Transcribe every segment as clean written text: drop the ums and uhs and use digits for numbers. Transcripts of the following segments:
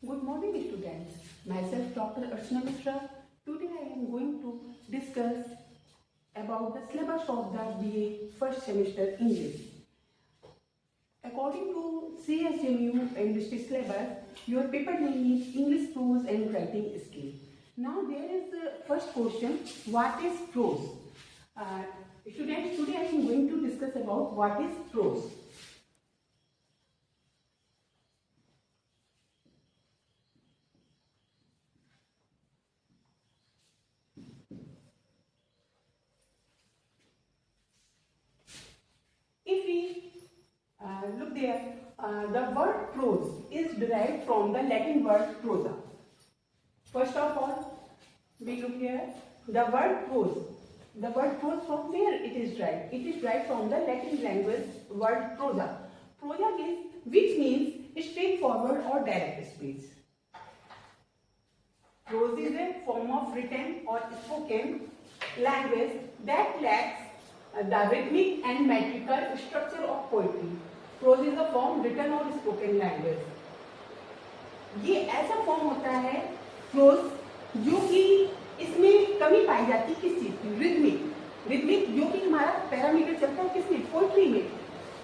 Good morning, students. Myself, Dr. Archana Mishra. Today I am going to discuss about the syllabus of the BA first semester English. According to CSMU English syllabus, your paper name is English prose and writing skill. Now there is the first question: what is prose? Students, today I am going to discuss about what is prose. If we look there, the word prose is derived from the Latin word prosa. First of all, we look here, the word prose. The word prose, from where it is derived? It is derived from the Latin language word prosa. Prosa is, which means straightforward or direct speech. Prose is a form of written or spoken language that lacks the rhythmic and metrical structure of poetry. Prose is a form written or spoken language. ये ऐसा form होता है pros जो कि इसमें कमी पाई जाती है किस चीज की? रिदमिक जो कि हमारा पैरामीटर चलता है किसमें? पोइट्री में.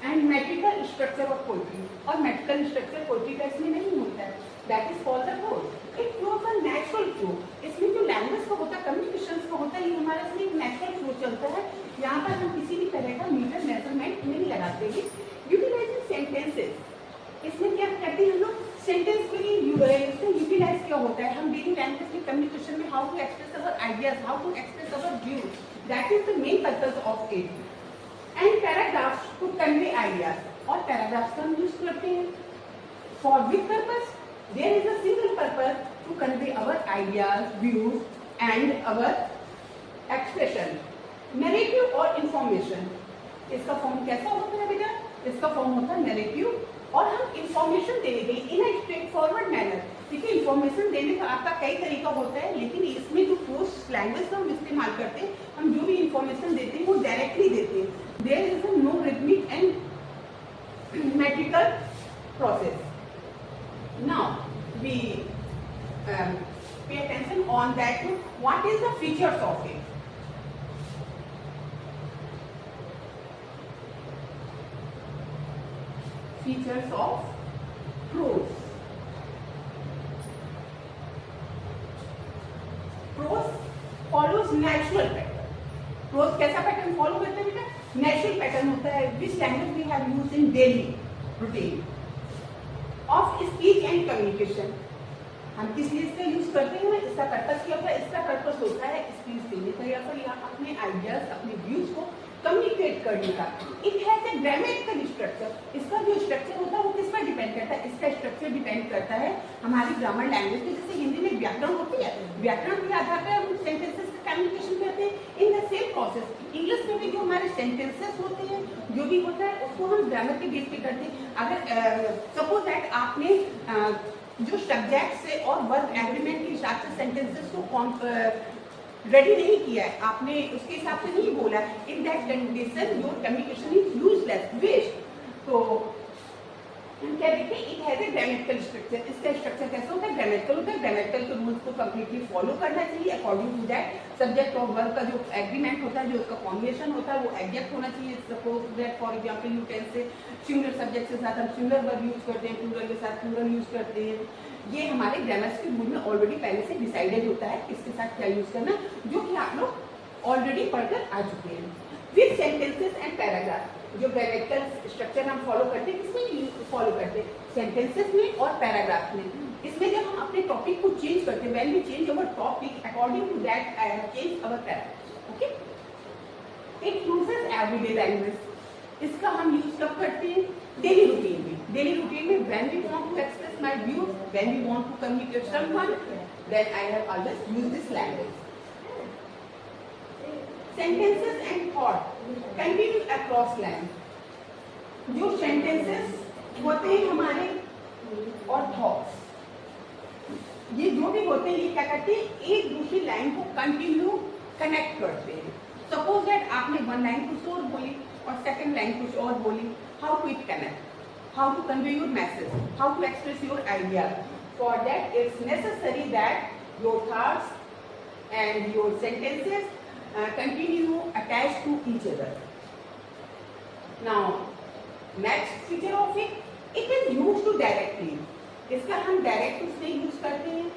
And metrical structure of poetry, और मेट्रिकल स्ट्रक्चर पोइट्री का इसमें नहीं होता है. That is called the prose. It flows a natural flow. इसमें जो लैंग्वेज का होता है, कम्युनिकेशन का होता है, ये हमारा इसमें एक नेचुरल फ्लो चलता है. यहाँ पर हम किसी भी तरह का मीटर मेजरमेंट नहीं लगाते हैं. यूटिलाइजिंग सेंटेंसेस, इसमें क्या करते हैं हम लोग? सेंटेंस के लिए यूटिलाइज क्या होता है? हम डेली लैंग्वेज के कम्युनिकेशन में how to express our ideas, how to express our views, that is the main purpose of it. And paragraphs to convey ideas, और पैराग्राफ्स का हम यूज करते हैं for which purpose? There is a single purpose to convey our ideas, views and our expression. Narrative और information, इसका form कैसा होता है बेटा? इसका फॉर्म होता है नैरेटिव, और हम इंफॉर्मेशन देंगे इन अ स्ट्रेट फॉरवर्ड मैनर. ठीक है, इंफॉर्मेशन देने का आपका कई तरीका होता है, लेकिन इसमें जो प्रोज लैंग्वेज का हम इस्तेमाल करते हैं, हम जो भी इंफॉर्मेशन देते हैं वो डायरेक्टली देते हैं. There is no rhythmic and metrical process. Now we pay attention on that. What is the features of it? Features of prose. Prose follows natural pattern. Prose कैसा पैटर्न फॉलो करता है बेटा? Natural pattern होता है. Which language we have used in daily routine of speech and communication. हम किस लिए इसका यूज करते हैं? इसका पर्पस क्या होता है? इसका पर्पस होता है स्पीच देने का या फिर अपने आइडियाज, अपने व्यूज को कम्युनिकेट करने का. It has a grammatical structure. इसका जो स्ट्रक्चर होता है वो किस पर डिपेंड करता है? इसका स्ट्रक्चर डिपेंड करता है हमारी ग्रामर लैंग्वेज पे. जैसे हिंदी में व्याकरण होती है, व्याकरण के आधार पर हम सेंटेंसेस का कम्युनिकेशन करते हैं. In the same process English में भी जो हमारे सेंटेंसेस होते हैं, जो भी होता है, उसको हम ग्रामर के बेस पे करते हैं. अगर सपोज दैट आपने जो सब्जेक्ट से और वर्ब एग्रीमेंट के हिसाब से सेंटेंसेस को रेडी नहीं किया है, आपने उसके हिसाब से नहीं बोला, in that condition your communication is useless, waste. तो हम क्या देखते हैं? It has a grammatical structure. इसका स्ट्रक्चर कैसा होता है? ग्रामेटिकल होता है. ग्रामेटिकल के रूल्स को कंप्लीटली फॉलो करना चाहिए. अकॉर्डिंग टू दैट सब्जेक्ट और वर्ब का जो एग्रीमेंट होता है, जो उसका कॉम्बिनेशन होता है, वो एग्जैक्ट होना चाहिए. Suppose that for example you can से सिंगुलर सब्जेक्ट के साथ हम सिंगुलर वर्ब यूज करते हैं, प्लूरल के साथ प्लूरल यूज करते हैं. ये हमारे ग्रामर के रूल में ऑलरेडी पहले से डिसाइडेड होता है किसके साथ क्या यूज करना, जो कि आप लोग ऑलरेडी पढ़कर आ चुके हैं. विद सेंटेंसेस एंड पैराग्राफ, जो ग्रामेटिकल स्ट्रक्चर हम फॉलो करते हैं, किसमें फॉलो करते हैं? सेंटेंसेस में और पैराग्राफ में. इसमें जब हम अपने टॉपिक को चेंज करते हैं, when we change our topic according to that I have change our paragraph. Okay, it uses everyday language. इसका हम यूज कब करते हैं? डेली रूटीन में. डेली रूटीन में when we want to express my views, when we want to communicate someone, then I have always use this language. Sentences and thought continue across line. जो sentences होते हैं हमारे और thoughts, ये जो भी होते हैं, ये क्या करते हैं? एक दूसरी लाइन को कंटिन्यू कनेक्ट करते हैं. सपोज दैट आपने वन लाइन कुछ और बोली और सेकंड लाइन कुछ और बोली. How to it connect? How to convey your message? How to express your idea? For that, it's necessary that your thoughts and your sentences continue attached to each other. Now, next feature of it, it is used to directly. इसका हम direct उससे use करते हैं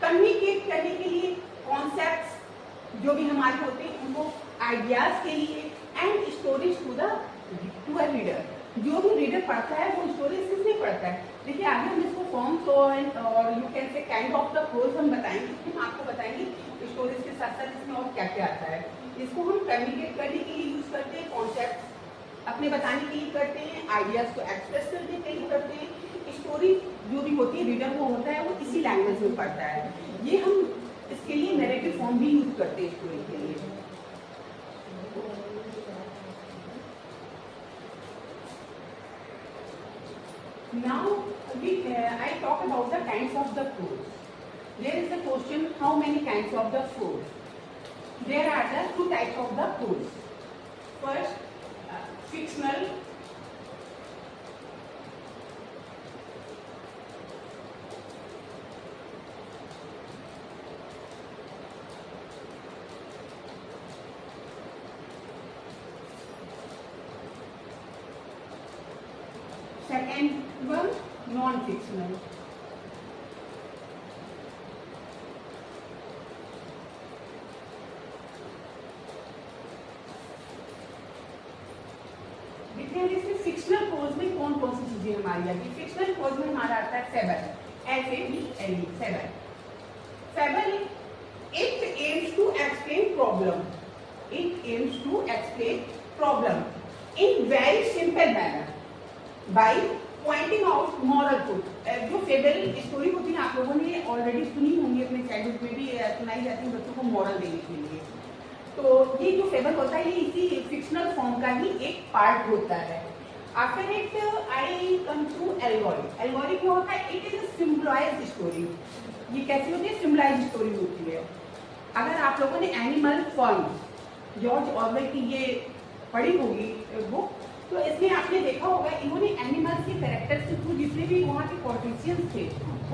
communicate करने के लिए, concepts जो भी हमारे होते हैं उनको आइडियाज के लिए, and stories to a reader. जो भी रीडर पढ़ता है वो स्टोरीज किसने पढ़ता है. देखिए आगे हम इसको फॉर्म्स और you can say kind of the prose हम बताएंगे, हम आपको बताएंगे स्टोरीज के साथ साथ इसमें और क्या क्या आता है. इसको हम कम्युनिकेट करने के लिए यूज करते हैं, कॉन्सेप्ट अपने बताने के लिए करते हैं, आइडियाज को एक्सप्रेस करने के लिए करते हैं. स्टोरी जो भी होती है रीडर वो होता है वो इसी लैंग्वेज में पढ़ता है. ये हम इसके लिए नैरेटिव फॉर्म भी यूज करते हैं स्टोरी के लिए. Now I talk about the kinds of the prose. There is a question, how many kinds of the prose? There are the two types of the prose. First, fictional. Second one, non-fictional. इसमें fictional pros में कौन कौन सी चीजें हमारी आती है. Fictional pros में हमारा आता है fable, FABLE, fable. Fable it aims to explain problem, it aims to explain problem in very simple manner by pointing out moral truth. जो फेबल स्टोरी होती है आप लोगों ने ऑलरेडी सुनी होंगी, अपने चाइल्डहुड में भी सुनाई जाती है बच्चों को मॉरल देने के लिए. तो ये जो फेबल होता है ये इसी फिक्शनल फॉर्म का ही एक पार्ट होता है. After it I come to allegory. Allegory क्या होता है, it is a symbolised story. ये कैसी होती है, सिंबलाइज्ड स्टोरी होती है. अगर आप लोगों ने एनिमल फॉर्म जॉर्ज ऑरवेल की ये पढ़ी होगी बुक, तो इसमें आपने देखा होगा इन्होंने एनिमल्स के कैरेक्टर्स के थ्रू जितने भी वहाँ के पॉलिटिशियंस थे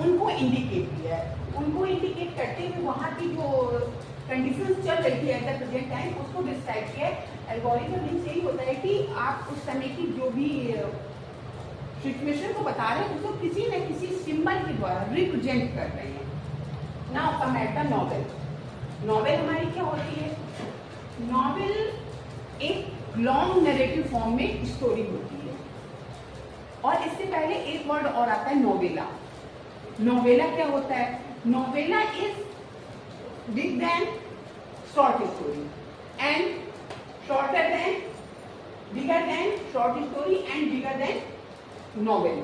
उनको इंडिकेट किया है. उनको इंडिकेट करते हुए वहाँ की जो कंडीशंस चल रही थी एट द प्रेजेंट टाइम उसको डिस्क्राइब किया है. एल्गोरिथम मीन्स यही होता है कि आप उस समय की जो भी सिचुएशन को बता रहे हैं उसको किसी न किसी सिंबल के द्वारा रिप्रेजेंट कर रहे हैं. Now come at the novel. Novel हमारी क्या होती है, नॉवेल एक लॉन्ग नैरेटिव फॉर्म में स्टोरी होती है. और इससे पहले एक वर्ड और आता है नोवेला. नोवेला क्या होता है, novella is big than short story and shorter than bigger than short story and bigger than novel.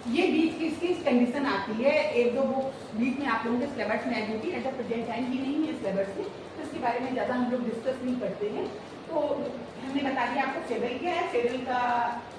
ये बीच की इसकी कंडीशन आती है. एक दो बुक्स बीच में आप लोगों के सिलेबस में आई होती है, एट द प्रेजेंट टाइम ये नहीं है सिलेबस में, तो इसके बारे में ज़्यादा हम लोग डिस्कस नहीं करते हैं. तो हमने बता दिया आपको फेबल क्या है. फेबल का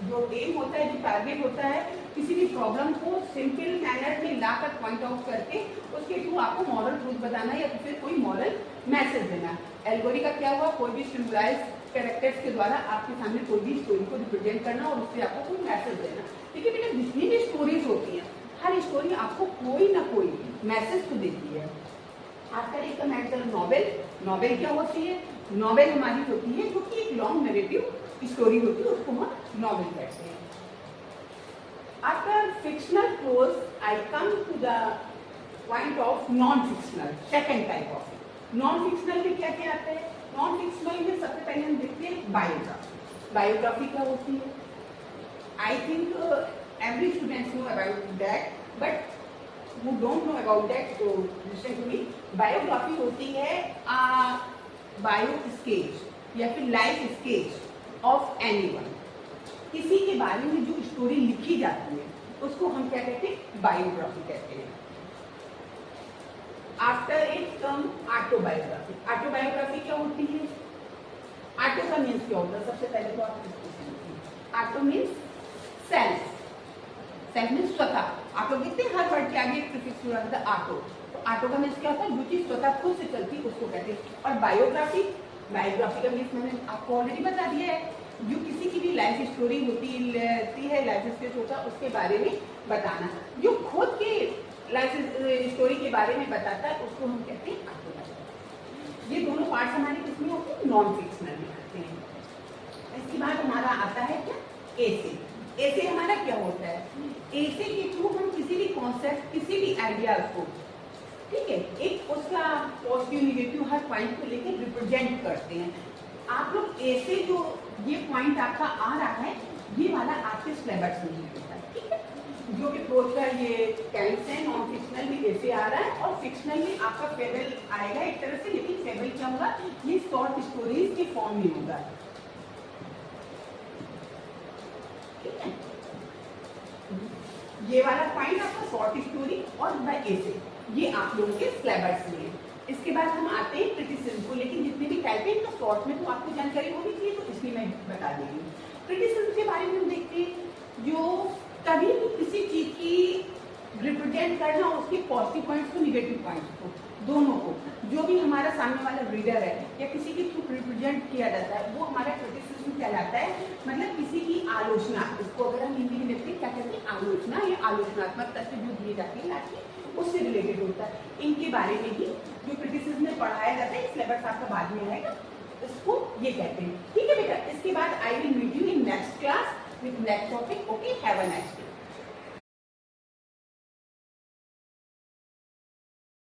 जो एम होता है, जो टारगेट होता है, किसी भी प्रॉब्लम को सिंपल मैनर में लाकर पॉइंट आउट करके उसके थ्रू आपको मॉरल ट्रूथ बताना या फिर कोई मॉरल मैसेज देना. एल्गोरी का क्या हुआ, कोई भी सिंबलाइज कैरेक्टर्स के द्वारा आपके सामने कोई भी स्टोरी को रिप्रेजेंट करना और उससे आपको कोई मैसेज देना. देखिए बेटा जितनी भी स्टोरीज होती हैं हर स्टोरी आपको कोई ना कोई मैसेज तो देती है. आफ्टर एक मैटर नॉवेल. नॉवेल क्या होती है, नॉवेल हमारी होती है जो कि एक लॉन्ग नैरेटिव स्टोरी होती है, उसको हम नॉवेल कहते हैं. After fictional prose I come to the point of non fictional, second type of. Non fictional में क्या क्या आता है, नॉन फिक्शनल में सबसे पहले हम देखते हैं बायोग्राफी. बायोग्राफी क्या होती है, I think every students know about that, but who don't know about that, so listen to me. Biography होती है बायो स्केच या फिर लाइफ स्केच ऑफ एनीवन. किसी के बारे में जो स्टोरी लिखी जाती है उसको हम क्या कहते हैं, बायोग्राफी कहते हैं. After it come autobiography. Autobiography क्या होती है, ऑटो का मीन्स क्या होता है, सबसे पहले तो आप इसको समझिए. Auto means self. Self means स्वतः. आप लोग देखते हैं हर वर्ड के आगे एक प्रीफिक्स जुड़ा होता है ऑटो. तो ऑटो का मीन्स क्या होता है, जो चीज स्वतः खुद से चलती है उसको कहते हैं. और बायोग्राफी, बायोग्राफी का मीन्स मैंने आपको ऑलरेडी बता दिया है, जो किसी की भी लाइफ स्टोरी होती है, लाइफ स्टेज होता है, उसके बारे में बताना. जो खुद के लाइफ स्टोरी के बारे में बताता है उसको हम कहते हैं आत्मकथा। ये दोनों पार्ट्स हमारे किसमें होते हैं? नॉन फिक्शनल में आते हैं। इसके बाद हमारा आता है क्या? एसे। एसे हमारा क्या होता है? एसे के थ्रू हम किसी भी कॉन्सेप्ट, किसी भी आइडिया को, ठीक है, एक उसका पॉजिटिव निगेटिव हर पॉइंट को लेकर रिप्रेजेंट करते हैं। आप लोग ऐसे जो ये पॉइंट आपका आ रहा है, ये वाला आपके सिलेबस में नहीं होता है, ठीक है। जो कि प्रोज का ये टेंस है, नॉन फिक्शनल में ऐसे आ रहा है और फिक्शनल में आपका फेबल आएगा एक तरह से, लेकिन फेबल क्या होगा? ये शॉर्ट स्टोरीज के फॉर्म में होगा, ठीक है। ये वाला पॉइंट आपका शॉर्ट स्टोरी और बाय ऐसे, ये आप लोगों के सिलेबस में है। इसके बाद हम आते हैं क्रिटिसिज्म को, लेकिन जितने भी टाइप है तो शॉर्ट में तो आपको जानकारी होनी चाहिए, तो इसलिए मैं बता देंगी। क्रिटिसिज्म के बारे में हम देखते हैं, जो कभी भी किसी चीज की रिप्रेजेंट करना, उसके पॉजिटिव पॉइंट्स को, निगेटिव पॉइंट्स को, दोनों को, जो भी हमारा सामने वाला रीडर है या किसी के थ्रू रिप्रेजेंट किया जाता है, वो हमारा क्रिटिसिज्म कहलाता है। मतलब किसी की आलोचना, इसको अगर हम हिंदी में देखते हैं क्या कहते हैं? आलोचना या आलोचनात्मक तथ्य जो दिए जाते हैं उससे रिलेटेड होता है। इनके बारे में ही जो क्रिटिसिज्म में पढ़ाया जाता है, सिलेबस आपका बाद में आएगा, इसको ये कहते हैं, ठीक है बेटा। इसके बाद I will meet you in next class with next topic. Okay, have a nice day.